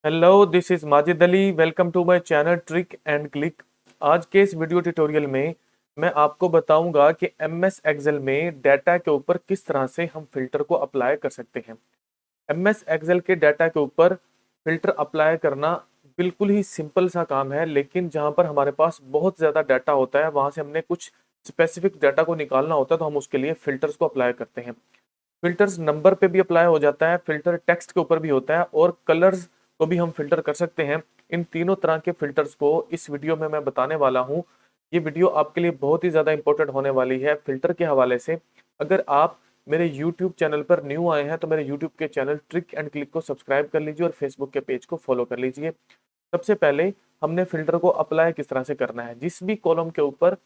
Hello, this is Majid Ali. Welcome to my channel trick and click. आज के इस video tutorial में मैं आपको बताऊंगा कि एमएस एक्सेल में डाटा के ऊपर किस तरह से हम फिल्टर को अप्लाई कर सकते हैं। एमएस एक्सेल के डाटा के ऊपर फिल्टर अप्लाई करना बिल्कुल ही सिंपल सा काम है, लेकिन जहां पर हमारे पास बहुत ज़्यादा डाटा होता है वहां से हमने कुछ स्पेसिफिक डाटा को निकालना होता है, तो हम उसके लिए फिल्टर्स को अप्लाई करते हैं। फिल्टर्स नंबर पे भी अप्लाई हो जाता है, फिल्टर टेक्स्ट के ऊपर भी होता है और कलर्स को भी हम फिल्टर कर सकते हैं। इन तीनों तरह के फिल्टर्स को इस वीडियो में मैं बताने वाला हूँ। ये वीडियो आपके लिए बहुत ही ज़्यादा इंपॉर्टेंट होने वाली है फिल्टर के हवाले से। अगर आप मेरे यूट्यूब चैनल पर न्यू आए हैं तो मेरे यूट्यूब के चैनल ट्रिक एंड क्लिक को सब्सक्राइब कर लीजिए और फेसबुक के पेज को फॉलो कर लीजिए। सबसे पहले हमने फिल्टर को अप्लाई किस तरह से करना है। जिस भी कॉलम के ऊपर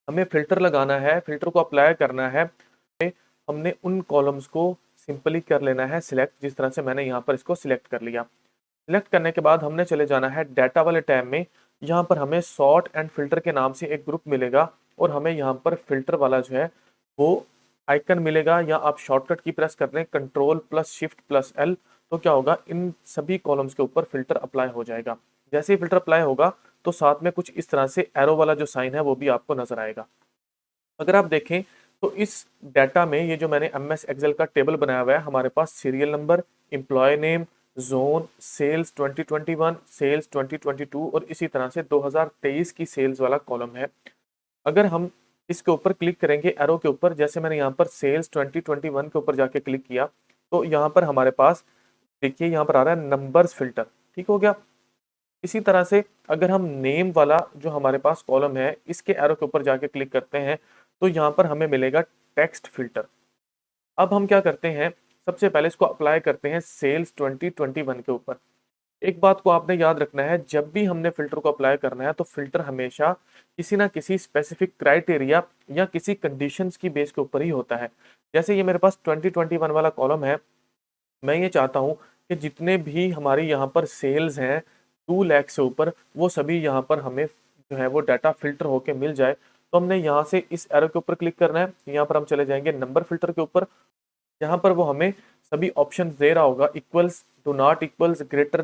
हमें फिल्टर लगाना है, फिल्टर को अप्लाई करना है, हमने उन कॉलम्स को सिंपली कर लेना है सिलेक्ट। जिस तरह से मैंने यहाँ पर इसको सिलेक्ट कर लिया। सिलेक्ट करने के बाद हमने चले जाना है डाटा वाले टैब में। यहाँ पर हमें सॉर्ट एंड फिल्टर के नाम से एक ग्रुप मिलेगा और हमें यहाँ पर फिल्टर वाला जो है वो आइकन मिलेगा, या आप शॉर्टकट की प्रेस कर दें control plus shift plus L, तो क्या होगा, इन सभी कॉलम्स के ऊपर फिल्टर अप्लाई हो जाएगा। जैसे ही फिल्टर अप्लाई होगा तो साथ में कुछ इस तरह से एरो वाला जो साइन है वो भी आपको नजर आएगा। अगर आप देखें तो इस डाटा में ये जो मैंने एमएस एक्सेल का टेबल बनाया हुआ है, हमारे पास serial number, employ name, zone, sales 2021, sales 2022 और इसी तरह से 2023 की सेल्स वाला कॉलम है। अगर हम इसके ऊपर क्लिक करेंगे एरो के ऊपर, जैसे मैंने यहाँ पर सेल्स 2021 के ऊपर जाके क्लिक किया, तो यहाँ पर हमारे पास देखिए यहाँ पर आ रहा है नंबर्स फिल्टर। ठीक हो गया। इसी तरह से अगर हम नेम वाला जो हमारे पास कॉलम है इसके एरो के ऊपर जाके क्लिक करते हैं तो यहाँ पर हमें मिलेगा टेक्स्ट फिल्टर। अब हम क्या करते हैं, सबसे पहले इसको अप्लाई करते हैं सेल्स 2021 के ऊपर। एक बात को आपने याद रखना है, जब भी हमने फिल्टर को अप्लाई करना है तो फिल्टर हमेशा किसी ना किसी स्पेसिफिक क्राइटेरिया या किसी कंडीशंस की बेस के ऊपर ही होता है। जैसे ये मेरे पास 2021 वाला कॉलम है, मैं ये चाहता हूँ कि जितने भी हमारी यहाँ पर सेल्स हैं 2 लाख से ऊपर, वो सभी यहाँ पर हमें जो है वो डाटा फिल्टर होके मिल जाए। तो हमने यहाँ से इस एरो के ऊपर क्लिक करना है, यहाँ पर हम चले जाएंगे नंबर फिल्टर के ऊपर। यहाँ पर वो हमें सभी ऑप्शन दे रहा होगा, equals, do not equals, greater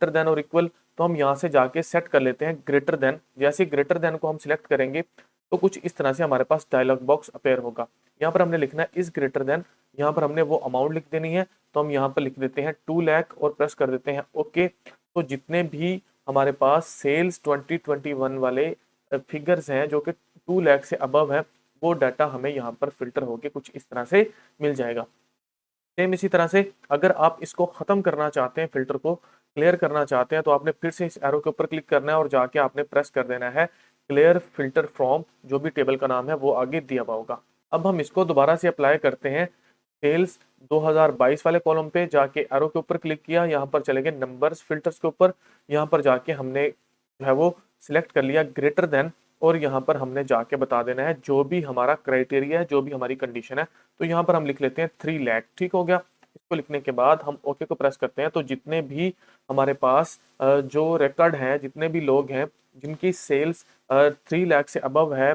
than और इक्वल। तो हम यहाँ से जाके सेट कर लेते हैं ग्रेटर देन। जैसे ग्रेटर देन को हम सिलेक्ट करेंगे तो कुछ इस तरह से हमारे पास डायलॉग बॉक्स अपेयर होगा। यहाँ पर हमने लिखना है इज ग्रेटर देन, यहाँ पर हमने वो अमाउंट लिख देनी है, तो हम यहाँ पर लिख देते हैं 2 लाख और प्रेस कर देते हैं ओके। तो जितने भी हमारे पास सेल्स 2021 वाले फिगर्स हैं जो कि 2 लाख से अबव है, वो डाटा हमें यहाँ पर फिल्टर होके कुछ इस तरह से मिल जाएगा। सेम इसी तरह से अगर आप इसको खत्म करना चाहते हैं, फिल्टर को क्लियर करना चाहते हैं, तो आपने फिर से इस एरो के ऊपर क्लिक करना है और जाके आपने प्रेस कर देना है क्लियर फिल्टर फ्रॉम, जो भी टेबल का नाम है वो आगे दिया हुआ होगा। अब हम इसको दोबारा से अप्लाई करते हैं सेल्स 2022 वाले कॉलम पे जाके एरो के ऊपर क्लिक किया, यहाँ पर चले गए नंबर्स फिल्टर्स के ऊपर। यहाँ पर जाके हमने जो है वो सिलेक्ट कर लिया ग्रेटर देन, और यहाँ पर हमने जाके बता देना है जो भी हमारा क्राइटेरिया है, जो भी हमारी कंडीशन है। तो यहाँ पर हम लिख लेते हैं 3 लाख। ठीक हो गया। इसको लिखने के बाद हम ओके को प्रेस करते हैं, तो जितने भी हमारे पास जो रिकॉर्ड हैं, जितने भी लोग हैं जिनकी सेल्स 3 लाख से अबव है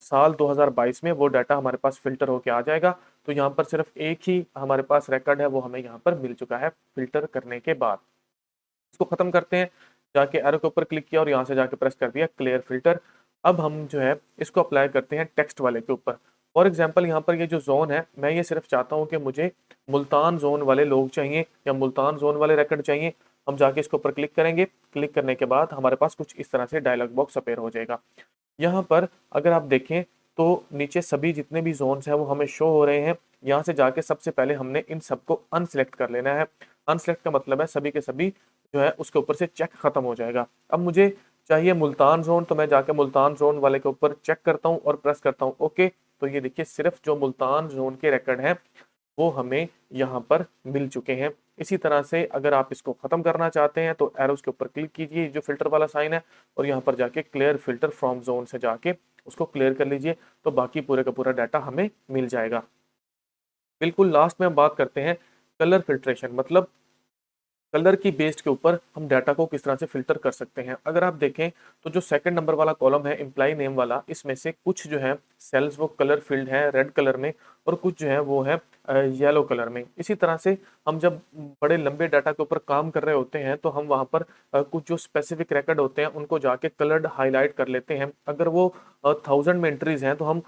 साल 2022 में, वो डाटा हमारे पास फिल्टर होके आ जाएगा। तो यहाँ पर सिर्फ एक ही हमारे पास रिकॉर्ड है, वो हमें यहाँ पर मिल चुका है फिल्टर करने के बाद। इसको खत्म करते हैं, जाके एरो के ऊपर क्लिक किया और यहाँ से जाके प्रेस कर दिया क्लियर फिल्टर। अब हम जो है इसको अप्लाई करते हैं टेक्स्ट वाले के ऊपर। फॉर एग्जाम्पल यहाँ पर ये जो जोन है, मैं ये सिर्फ चाहता हूँ कि मुझे मुल्तान जोन वाले लोग चाहिए या मुल्तान जोन वाले रिकॉर्ड चाहिए। हम जाके इसके ऊपर क्लिक करेंगे। क्लिक करने के बाद हमारे पास कुछ इस तरह से डायलॉग बॉक्स अपेयर हो जाएगा। यहाँ पर अगर आप देखें तो नीचे सभी जितने भी जोन्स हैं वो हमें शो हो रहे हैं। यहाँ से जाके सबसे पहले हमने इन सबको अनसिलेक्ट कर लेना है। अनसिलेक्ट का मतलब है सभी के सभी जो है उसके ऊपर से चेक खत्म हो जाएगा। अब मुझे चाहिए मुल्तान जोन, तो मैं जाके मुल्तान जोन वाले के ऊपर चेक करता हूँ और प्रेस करता हूँ ओके। तो ये देखिए सिर्फ जो मुल्तान जोन के रिकॉर्ड हैं वो हमें यहाँ पर मिल चुके हैं। इसी तरह से अगर आप इसको खत्म करना चाहते हैं तो एरोस के ऊपर क्लिक कीजिए, जो फिल्टर वाला साइन है, और यहाँ पर जाके क्लियर फिल्टर फ्रॉम जोन से जाके उसको क्लियर कर लीजिए, तो बाकी पूरे का पूरा डाटा हमें मिल जाएगा। बिल्कुल लास्ट में हम बात करते हैं कलर फिल्ट्रेशन, मतलब कलर की बेस्ड के ऊपर हम डाटा को किस तरह से फिल्टर कर सकते हैं। अगर आप देखें तो जो सेकंड नंबर वाला कॉलम है एम्प्लॉय नेम वाला, इसमें से कुछ जो है सेल्स वो कलर फील्ड है रेड कलर में, और कुछ जो है वो है येलो कलर में। इसी तरह से हम जब बड़े लंबे डाटा के ऊपर काम कर रहे होते हैं तो हम वहां पर कुछ जो स्पेसिफिक रिकॉर्ड होते हैं उनको जाके कलर्ड हाईलाइट कर लेते हैं। अगर वो 1000 में एंट्रीज हैं तो हम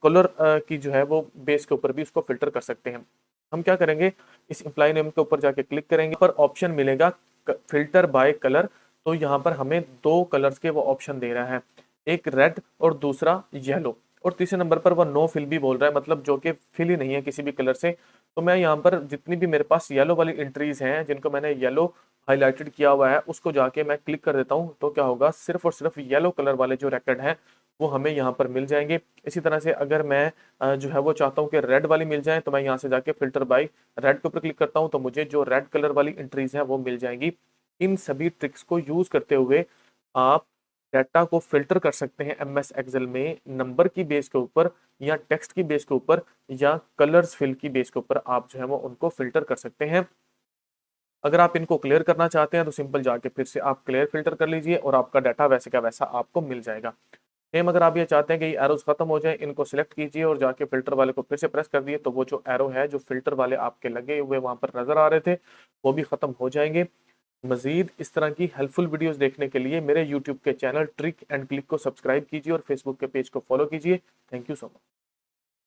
कलर की जो है वो बेस के ऊपर भी उसको फिल्टर कर सकते हैं। हम क्या करेंगे, इस एम्प्लॉय नेम के ऊपर जाके क्लिक करेंगे, पर ऑप्शन मिलेगा फिल्टर बाय कलर। तो यहाँ पर हमें दो कलर्स के वो ऑप्शन दे रहा है, एक रेड और दूसरा येलो, और तीसरे नंबर पर वह नो फिल भी बोल रहा है, मतलब जो कि फिल ही नहीं है किसी भी कलर से। तो मैं यहाँ पर जितनी भी मेरे पास येलो वाली एंट्रीज हैं जिनको मैंने येलो हाईलाइटेड किया हुआ है उसको जाके मैं क्लिक कर देता हूँ, तो क्या होगा, सिर्फ और सिर्फ येलो कलर वाले जो रिकॉर्ड हैं वो हमें यहाँ पर मिल जाएंगे। इसी तरह से अगर मैं जो है वो चाहता हूँ कि रेड वाली मिल जाए, तो मैं यहाँ से जाके फिल्टर बाय रेड के ऊपर क्लिक करता हूँ, तो मुझे जो रेड कलर वाली एंट्रीज हैं वो मिल जाएंगी। इन सभी ट्रिक्स को यूज करते हुए आप डाटा को फिल्टर कर सकते हैं एमएस एक्सेल में, नंबर की बेस के ऊपर या टेक्स्ट की बेस के ऊपर या कलर्स फिल की बेस के ऊपर आप जो है वो उनको फिल्टर कर सकते हैं। अगर आप इनको क्लियर करना चाहते हैं तो सिंपल जाके फिर से आप क्लियर फिल्टर कर लीजिए और आपका डाटा वैसे का वैसा आपको मिल जाएगा। सेम अगर आप ये चाहते हैं कि ये एरोज खत्म हो जाए, इनको सिलेक्ट कीजिए और जाके फिल्टर वाले को फिर से प्रेस कर दिए, तो वो जो एरो है जो फिल्टर वाले आपके लगे हुए वहां पर नजर आ रहे थे वो भी खत्म हो जाएंगे। मजीद इस तरह की हेल्पफुल वीडियोस देखने के लिए मेरे यूट्यूब के चैनल ट्रिक एंड क्लिक को सब्सक्राइब कीजिए और फेसबुक के पेज को फॉलो कीजिए। Thank you so much.